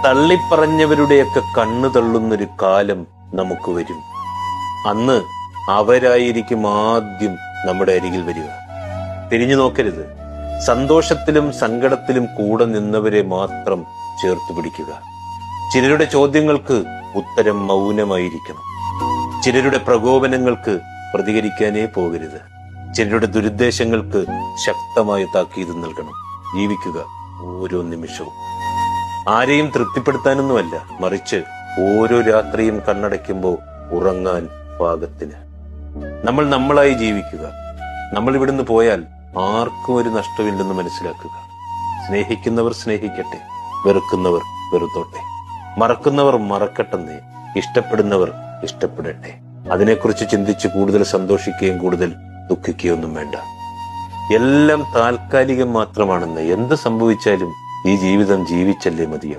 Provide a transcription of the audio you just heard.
തള്ളിപ്പറഞ്ഞവരുടെയൊക്കെ കണ്ണു തള്ളുന്നൊരു കാലം നമുക്ക് വരും. അന്ന് അവരായിരിക്കും ആദ്യം നമ്മുടെ അരികിൽ വരിക. തിരിഞ്ഞു നോക്കരുത്. സന്തോഷത്തിലും സങ്കടത്തിലും കൂടെ നിന്നവരെ മാത്രം ചേർത്ത് പിടിക്കുക. ചിലരുടെ ചോദ്യങ്ങൾക്ക് ഉത്തരം മൗനമായിരിക്കണം. ചിലരുടെ പ്രകോപനങ്ങൾക്ക് പ്രതികരിക്കാനേ പോകരുത്. ചിലരുടെ ദുരുദ്ദേശങ്ങൾക്ക് ശക്തമായ താക്കീത് നൽകണം. ജീവിക്കുക ഓരോ നിമിഷവും. ആരെയും തൃപ്തിപ്പെടുത്താനൊന്നുമല്ല, മറിച്ച് ഓരോ രാത്രിയും കണ്ണടയ്ക്കുമ്പോൾ ഉറങ്ങാൻ പാകത്തിന് നമ്മൾ നമ്മളായി ജീവിക്കുക. നമ്മൾ ഇവിടുന്ന് പോയാൽ ആർക്കും ഒരു നഷ്ടമില്ലെന്ന് മനസ്സിലാക്കുക. സ്നേഹിക്കുന്നവർ സ്നേഹിക്കട്ടെ, വെറുക്കുന്നവർ വെറുത്തോട്ടെ, മറക്കുന്നവർ മറക്കട്ടെന്നേ, ഇഷ്ടപ്പെടുന്നവർ ഇഷ്ടപ്പെടട്ടെ. അതിനെക്കുറിച്ച് ചിന്തിച്ച് കൂടുതൽ സന്തോഷിക്കുകയും കൂടുതൽ ദുഃഖിക്കുകയൊന്നും വേണ്ട. എല്ലാം താൽക്കാലികം മാത്രമാണെന്ന്. എന്ത് സംഭവിച്ചാലും ഈ ജീവിതം ജീവിച്ചല്ലേ മതിയോ.